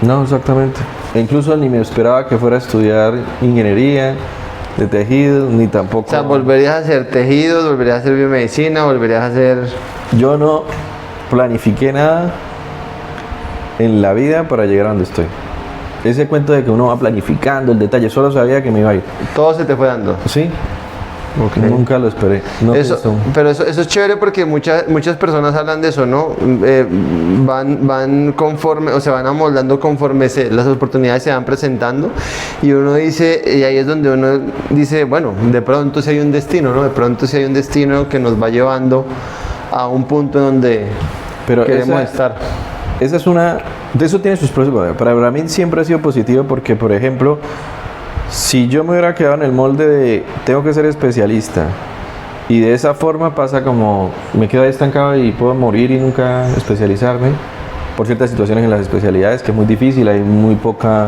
No, exactamente. E incluso ni me esperaba que fuera a estudiar ingeniería de tejidos, ni tampoco... O sea, ¿volverías a hacer tejidos, volverías a hacer biomedicina, volverías a hacer...? Yo no planifiqué nada en la vida para llegar a donde estoy. Ese cuento de que uno va planificando el detalle, solo sabía que me iba a ir. Todo se te fue dando. Sí. Okay. Nunca lo esperé. No pero eso es chévere porque muchas personas hablan de eso, ¿no? Van conforme, o se van amoldando conforme las oportunidades se van presentando y uno dice, y ahí es donde uno dice, bueno, de pronto si hay un destino, ¿no? De pronto si hay un destino que nos va llevando a un punto en donde queremos estar. Esa es de eso tiene sus pros y contras. Para mí siempre ha sido positivo porque, por ejemplo, si yo me hubiera quedado en el molde de tengo que ser especialista y de esa forma pasa como me quedo ahí estancado y puedo morir y nunca especializarme por ciertas situaciones en las especialidades, que es muy difícil, hay muy poca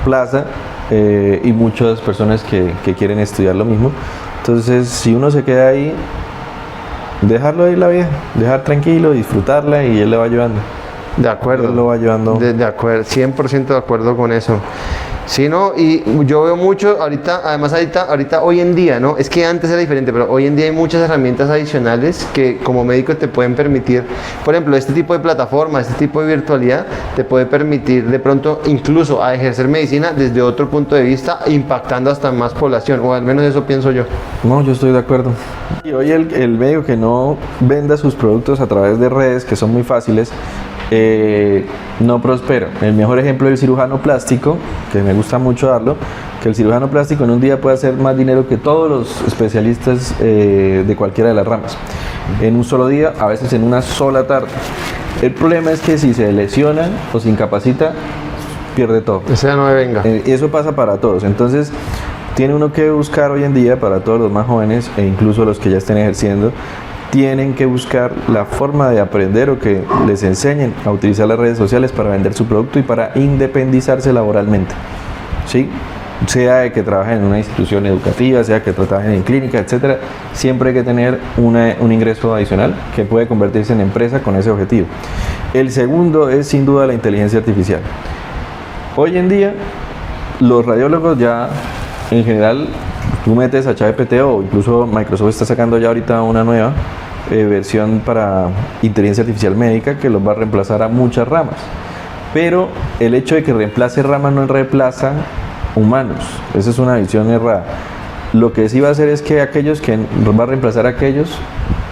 plaza y muchas personas que quieren estudiar lo mismo. Entonces, si uno se queda ahí, dejarlo ahí la vida, dejar tranquilo, disfrutarla y él le va ayudando. De acuerdo. Él lo va ayudando. De acuerdo, 100% de acuerdo con eso. Sí, ¿no? Y yo veo mucho, ahorita, hoy en día, ¿no? Es que antes era diferente, pero hoy en día hay muchas herramientas adicionales que como médico te pueden permitir, por ejemplo, este tipo de plataforma, este tipo de virtualidad, te puede permitir de pronto incluso a ejercer medicina desde otro punto de vista, impactando hasta más población, o al menos eso pienso yo. No, yo estoy de acuerdo. Y hoy el médico que no venda sus productos a través de redes, que son muy fáciles, no prospera. El mejor ejemplo es el cirujano plástico, que me gusta mucho darlo, que el cirujano plástico en un día puede hacer más dinero que todos los especialistas de cualquiera de las ramas, en un solo día, a veces en una sola tarde. El problema es que si se lesiona o se incapacita, pierde todo. O sea, no me venga. Eso pasa para todos. Entonces, tiene uno que buscar hoy en día, para todos los más jóvenes e incluso los que ya estén ejerciendo, tienen que buscar la forma de aprender o que les enseñen a utilizar las redes sociales para vender su producto y para independizarse laboralmente, ¿sí? Sea de que trabajen en una institución educativa, sea que trabajen en clínica, etcétera, siempre hay que tener un ingreso adicional que puede convertirse en empresa con ese objetivo. El segundo es sin duda la inteligencia artificial. Hoy en día los radiólogos ya en general, tú metes a ChatGPT o incluso Microsoft está sacando ya ahorita una nueva versión para inteligencia artificial médica que los va a reemplazar a muchas ramas. Pero el hecho de que reemplace ramas no reemplaza humanos. Esa es una visión errada. Lo que sí va a hacer es que va a reemplazar a aquellos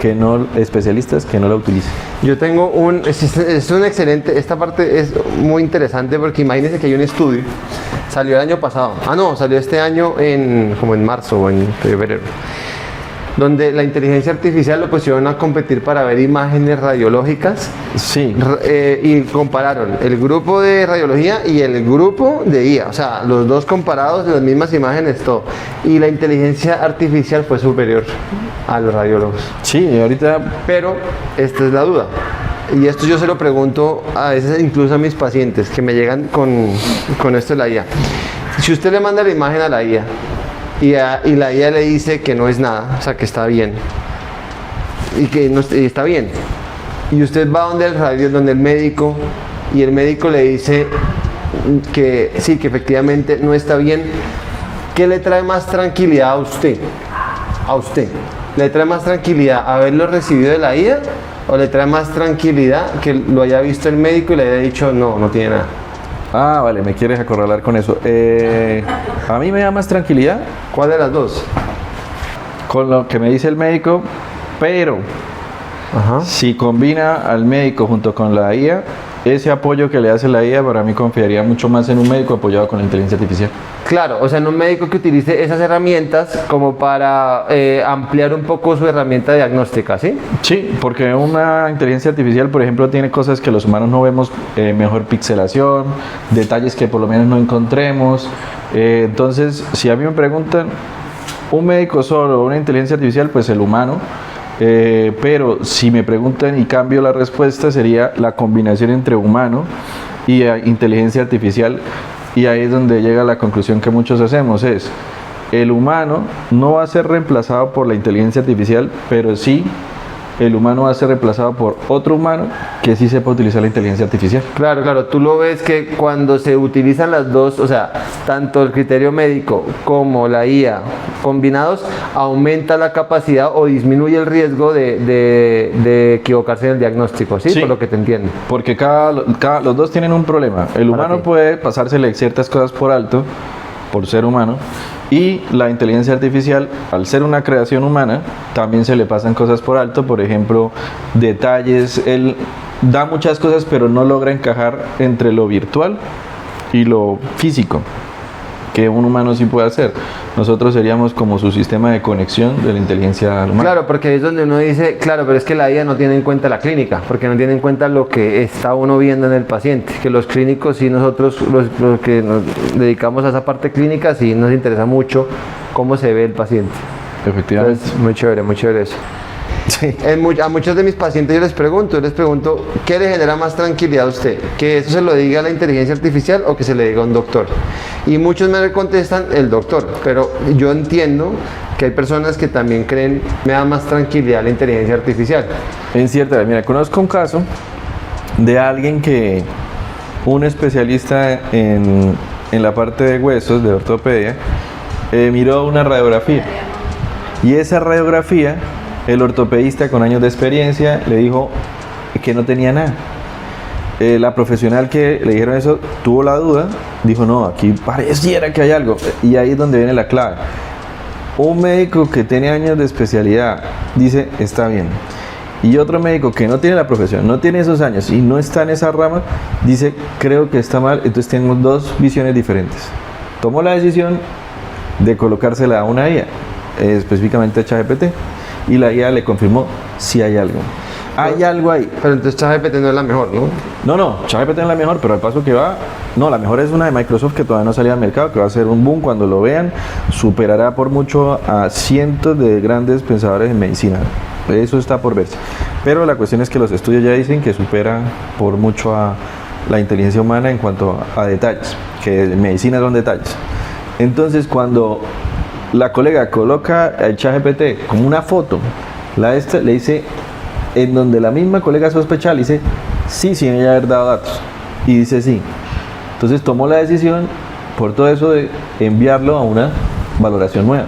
que no, especialistas que no la utilicen. Yo tengo es un excelente, esta parte es muy interesante porque imagínense que hay un estudio, salió el año pasado, salió este año como en marzo o en febrero, donde la inteligencia artificial lo pusieron a competir para ver imágenes radiológicas. Sí. Y compararon el grupo de radiología y el grupo de IA, o sea, los dos comparados, las mismas imágenes, todo. Y la inteligencia artificial fue superior a los radiólogos. Sí, ahorita... Pero esta es la duda. Y esto yo se lo pregunto a veces incluso a mis pacientes que me llegan con esto de la IA. Si usted le manda la imagen a la IA, y la IA le dice que no es nada, o sea que está bien y que no está bien, y usted va donde el médico, y el médico le dice que sí, que efectivamente no está bien, ¿qué le trae más tranquilidad a usted? ¿Le trae más tranquilidad haberlo recibido de la IA o le trae más tranquilidad que lo haya visto el médico y le haya dicho no tiene nada? Ah, vale, me quieres acorralar con eso. A mí me da más tranquilidad. ¿Cuál de las dos? Con lo que me dice el médico, pero si combina al médico junto con la IA, ese apoyo que le hace la IA, para mí confiaría mucho más en un médico apoyado con la inteligencia artificial. Claro, o sea, en un médico que utilice esas herramientas como para ampliar un poco su herramienta diagnóstica, ¿sí? Sí, porque una inteligencia artificial, por ejemplo, tiene cosas que los humanos no vemos, mejor pixelación, detalles que por lo menos no encontremos. Entonces, si a mí me preguntan, un médico solo o una inteligencia artificial, pues el humano. Pero si me preguntan y cambio la respuesta, sería la combinación entre humano y inteligencia artificial. Y ahí es donde llega la conclusión que muchos hacemos, es el humano no va a ser reemplazado por la inteligencia artificial, pero sí el humano va a ser reemplazado por otro humano que sí sepa utilizar la inteligencia artificial. Claro, tú lo ves que cuando se utilizan las dos, o sea, tanto el criterio médico como la IA combinados, aumenta la capacidad o disminuye el riesgo de equivocarse en el diagnóstico, ¿sí? Por lo que te entiendo. Porque los dos tienen un problema. El humano puede pasársele ciertas cosas por alto, por ser humano, y la inteligencia artificial, al ser una creación humana, también se le pasan cosas por alto, por ejemplo, detalles. Él da muchas cosas, pero no logra encajar entre lo virtual y lo físico, que un humano sí puede hacer. Nosotros seríamos como su sistema de conexión de la inteligencia humana. Claro, porque es donde uno dice, claro, pero es que la IA no tiene en cuenta la clínica, porque no tiene en cuenta lo que está uno viendo en el paciente, que los clínicos sí, nosotros los que nos dedicamos a esa parte clínica sí nos interesa mucho cómo se ve el paciente. Efectivamente. Entonces, muy chévere eso. Sí. A muchos de mis pacientes yo les pregunto, ¿qué le genera más tranquilidad a usted? ¿Que eso se lo diga a la inteligencia artificial o que se le diga a un doctor? Y muchos me contestan el doctor, pero yo entiendo que hay personas que también creen me da más tranquilidad la inteligencia artificial. En cierta, mira, conozco un caso de alguien que un especialista en la parte de huesos, de ortopedia, miró una radiografía y esa radiografía el ortopedista con años de experiencia le dijo que no tenía nada. La profesional que le dijeron eso tuvo la duda, dijo no, aquí pareciera que hay algo, y ahí es donde viene la clave. Un médico que tiene años de especialidad dice está bien, y otro médico que no tiene la profesión, no tiene esos años y no está en esa rama, dice creo que está mal. Entonces tenemos dos visiones diferentes. Tomó la decisión de colocársela a una IA, específicamente a ChatGPT, y la IA le confirmó si hay algo. Hay algo ahí. Pero entonces ChatGPT no es la mejor, ¿no? No, ChatGPT no es la mejor, pero al paso que va, no, la mejor es una de Microsoft que todavía no salía al mercado, que va a ser un boom cuando lo vean, superará por mucho a cientos de grandes pensadores en medicina. Eso está por verse. Pero la cuestión es que los estudios ya dicen que supera por mucho a la inteligencia humana en cuanto a detalles, que en medicina son detalles. Entonces, cuando la colega coloca el ChatGPT como una foto, le dice, en donde la misma colega sospecha, le dice, sí, sin ella haber dado datos. Y dice sí. Entonces tomó la decisión, por todo eso, de enviarlo a una valoración nueva.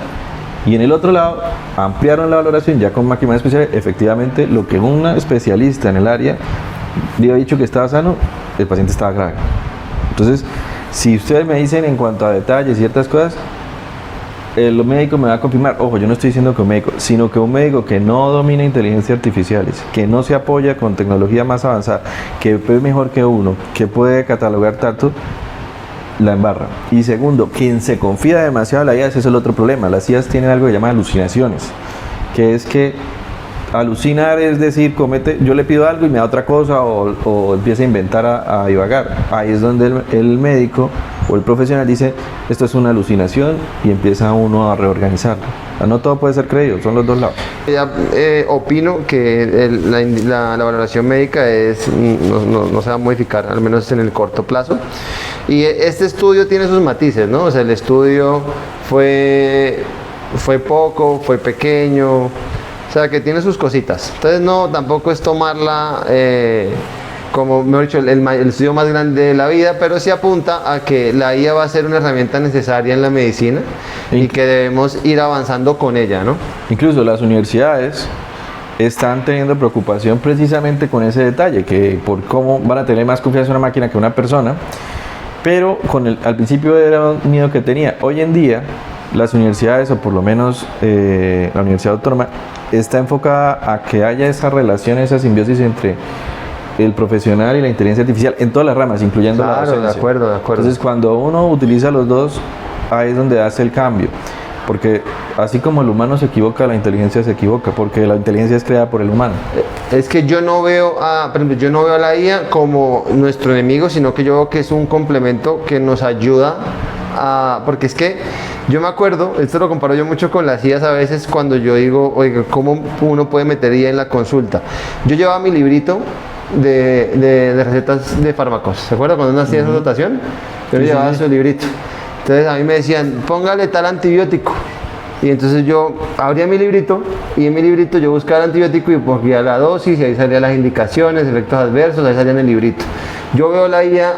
Y en el otro lado, ampliaron la valoración ya con máquinas especiales. Efectivamente, lo que un especialista en el área le había dicho que estaba sano, el paciente estaba grave. Entonces, si ustedes me dicen en cuanto a detalles y ciertas cosas, el médico me va a confirmar. Ojo, yo no estoy diciendo que un médico, sino que un médico que no domina inteligencia artificiales, que no se apoya con tecnología más avanzada, que ve mejor que uno, que puede catalogar tanto, la embarra. Y segundo, quien se confía demasiado en la IA, ese es el otro problema. Las IAs tienen algo que llama alucinaciones, que es que alucinar es decir, yo le pido algo y me da otra cosa, o empieza a inventar, a divagar. Ahí es donde el médico o el profesional dice, esto es una alucinación, y empieza uno a reorganizarlo. No todo puede ser creído, son los dos lados. Opino que la valoración médica no se va a modificar, al menos en el corto plazo. Y este estudio tiene sus matices, ¿no? O sea, el estudio fue poco, fue pequeño, o sea, que tiene sus cositas. Entonces, tampoco es tomarla como, mejor dicho, el estudio más grande de la vida, pero sí apunta a que la IA va a ser una herramienta necesaria en la medicina y que debemos ir avanzando con ella, ¿no? Incluso las universidades están teniendo preocupación precisamente con ese detalle, que por cómo van a tener más confianza en una máquina que una persona, pero al principio era un miedo que tenía. Hoy en día, las universidades, o por lo menos la Universidad Autónoma, está enfocada a que haya esa relación, esa simbiosis entre el profesional y la inteligencia artificial en todas las ramas, incluyendo la docencia. De acuerdo. Entonces, cuando uno utiliza los dos, ahí es donde hace el cambio. Porque así como el humano se equivoca, la inteligencia se equivoca, porque la inteligencia es creada por el humano. Es que yo no veo a la IA como nuestro enemigo, sino que yo veo que es un complemento que nos ayuda porque es que yo me acuerdo, esto lo comparo yo mucho con las IAs a veces, cuando yo digo, oiga, ¿cómo uno puede meter IA en la consulta? Yo llevaba mi librito de recetas de fármacos. ¿Se acuerda cuando uno hacía esa anotación? Yo llevaba su librito. Entonces a mí me decían, póngale tal antibiótico. Y entonces yo abría mi librito y en mi librito yo buscaba el antibiótico y ponía la dosis y ahí salían las indicaciones, efectos adversos, ahí salía en el librito. Yo veo la IA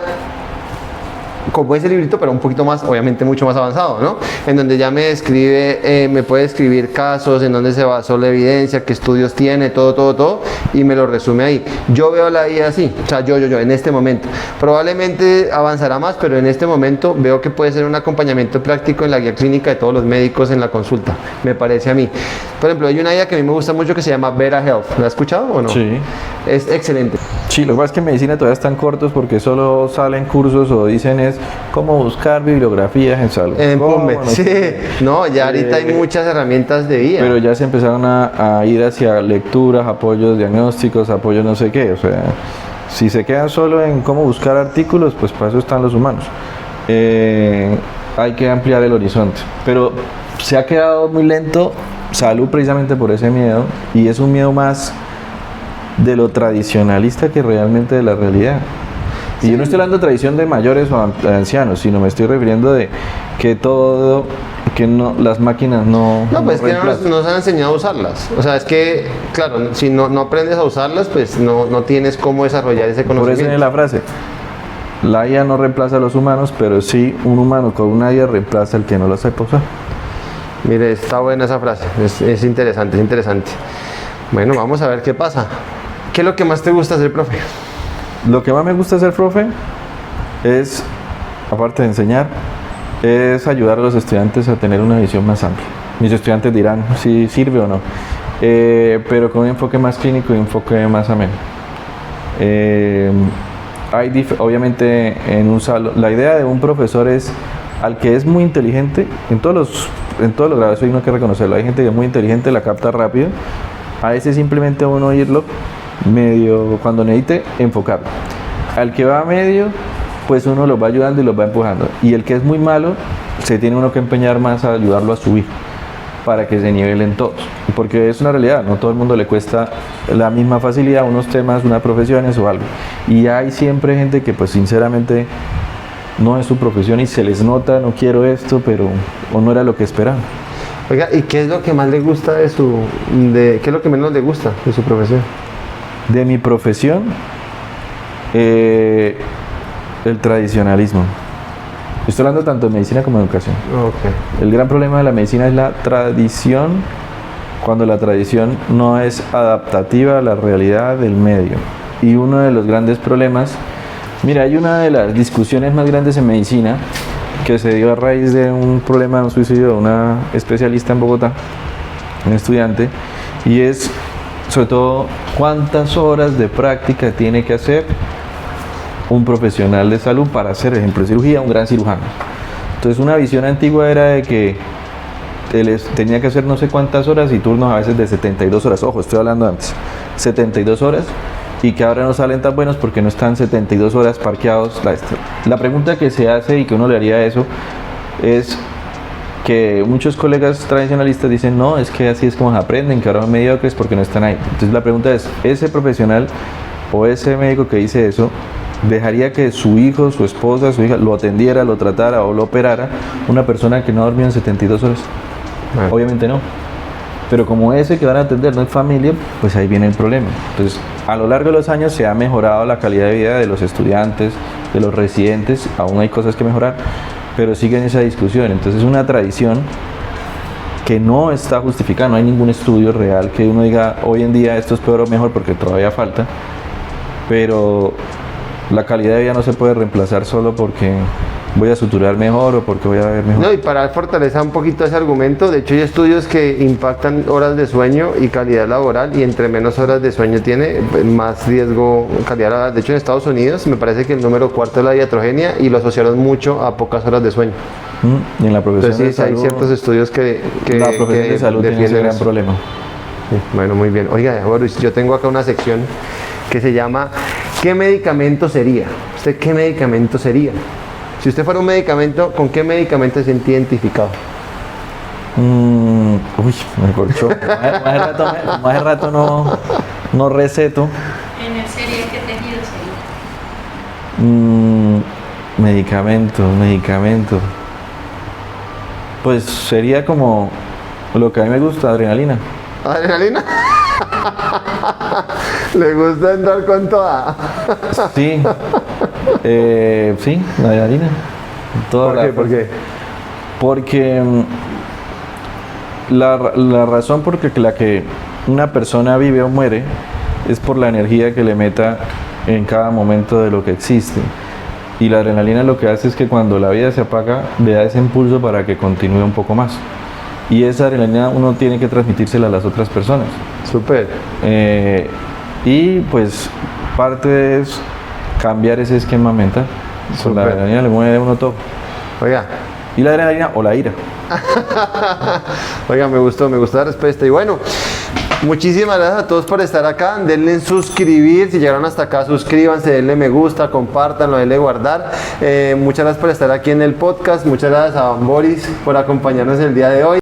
como ese librito, pero un poquito más, obviamente mucho más avanzado, ¿no? En donde ya me describe, me puede escribir casos, en donde se basó la evidencia, qué estudios tiene, todo, y me lo resume ahí. Yo veo la IA así, o sea, yo, en este momento. Probablemente avanzará más, pero en este momento veo que puede ser un acompañamiento práctico en la guía clínica de todos los médicos en la consulta, me parece a mí. Por ejemplo, hay una IA que a mí me gusta mucho que se llama Beta Health. ¿La has escuchado o no? Sí. Es excelente. Sí, lo que pasa es que en medicina todavía están cortos porque solo salen cursos o dicen es cómo buscar bibliografías en salud. En PubMed, sí. No, ya ahorita hay muchas herramientas de IA. Pero ya se empezaron a ir hacia lecturas, apoyos diagnósticos, apoyos no sé qué. O sea, si se quedan solo en cómo buscar artículos, pues para eso están los humanos. Hay que ampliar el horizonte. Pero se ha quedado muy lento salud precisamente por ese miedo, y es un miedo más de lo tradicionalista que realmente de la realidad. Y yo no estoy hablando de tradición de mayores o ancianos, sino me estoy refiriendo de que todo, que no, las máquinas no... No, pues es que reemplazan. nos han enseñado a usarlas. O sea, es que, claro, si no aprendes a usarlas, pues no tienes cómo desarrollar ese Por eso conocimiento. viene la frase, la IA no reemplaza a los humanos, pero sí un humano con una IA reemplaza al que no la sepa usar. Mire, está buena esa frase, es interesante, es interesante. Bueno, vamos a ver qué pasa. ¿Qué es lo que más te gusta hacer, profe? Lo que más me gusta hacer, profe, es, aparte de enseñar, es ayudar a los estudiantes a tener una visión más amplia. Mis estudiantes dirán si sirve o no, pero con un enfoque más clínico y un enfoque más ameno. Obviamente, en un salón, la idea de un profesor es al que es muy inteligente, en todos los grados, eso hay uno que reconocerlo. Hay gente que es muy inteligente, la capta rápido, a ese simplemente uno oírlo medio, cuando necesite enfocarlo. Al que va a medio, pues uno los va ayudando y los va empujando, y el que es muy malo, se tiene uno que empeñar más a ayudarlo a subir para que se nivelen todos, porque es una realidad, no todo el mundo le cuesta la misma facilidad unos temas, unas profesiones o algo, y hay siempre gente que pues sinceramente no es su profesión y se les nota, no quiero esto, pero o no era lo que esperaban. Oiga, ¿y qué es lo que más le gusta qué es lo que menos le gusta de su profesión? De mi profesión, el tradicionalismo. Estoy hablando tanto de medicina como de educación. Ok. El gran problema de la medicina es la tradición, cuando la tradición no es adaptativa a la realidad del medio. Y uno de los grandes problemas, mira, hay una de las discusiones más grandes en medicina que se dio a raíz de un problema de un suicidio de una especialista en Bogotá, un estudiante, y es sobre todo cuántas horas de práctica tiene que hacer un profesional de salud para hacer, ejemplo de cirugía, un gran cirujano. Entonces una visión antigua era de que él tenía que hacer no sé cuántas horas y turnos a veces de 72 horas, ojo, estoy hablando antes, 72 horas, y que ahora no salen tan buenos porque no están 72 horas parqueados. La pregunta que se hace y que uno le haría a eso es que muchos colegas tradicionalistas dicen, no, es que así es como se aprenden, que ahora son mediocres porque no están ahí. Entonces la pregunta es, ¿ese profesional o ese médico que dice eso dejaría que su hijo, su esposa, su hija lo atendiera, lo tratara o lo operara una persona que no dormía en 72 horas? Obviamente no. Pero como ese que van a atender no es familia, pues ahí viene el problema. Entonces, a lo largo de los años se ha mejorado la calidad de vida de los estudiantes, de los residentes, aún hay cosas que mejorar, pero sigue en esa discusión. Entonces es una tradición que no está justificada, no hay ningún estudio real que uno diga hoy en día esto es peor o mejor, porque todavía falta, pero la calidad de vida no se puede reemplazar solo porque voy a suturar mejor o porque voy a ver mejor. No, y para fortalecer un poquito ese argumento, de hecho hay estudios que impactan horas de sueño y calidad laboral, y entre menos horas de sueño tiene, más riesgo calidad laboral. De hecho en Estados Unidos me parece que el número cuarto es la iatrogenia, y lo asociaron mucho a pocas horas de sueño. Y en la profesión Entonces sí, de hay salud, ciertos estudios que la profesión de salud tiene ese defienden gran eso. problema. Sí, bueno, muy bien. Oiga, Boris, yo tengo acá una sección que se llama ¿qué medicamento sería? ¿Usted qué medicamento sería? Si usted fuera un medicamento, ¿con qué medicamento se siente identificado? Uy, me corchó. Más de rato no receto. En el serie, ¿qué tejido sería? Medicamento. Pues sería como lo que a mí me gusta, adrenalina. ¿Adrenalina? ¿Le gusta entrar con toda? Sí, sí, la adrenalina. ¿Por qué? Porque la razón por la que una persona vive o muere es por la energía que le meta en cada momento de lo que existe. Y la adrenalina lo que hace es que cuando la vida se apaga, le da ese impulso para que continúe un poco más. Y esa adrenalina uno tiene que transmitírsela a las otras personas. Súper. Y pues parte es cambiar ese esquema mental. Con la adrenalina le mueve a uno todo. Oiga. ¿Y la adrenalina o la ira? Oiga, me gustó la respuesta. Y bueno, muchísimas gracias a todos por estar acá. Denle en suscribir. Si llegaron hasta acá, suscríbanse, denle me gusta, compártanlo, denle guardar. Muchas gracias por estar aquí en el podcast. Muchas gracias a Boris por acompañarnos el día de hoy.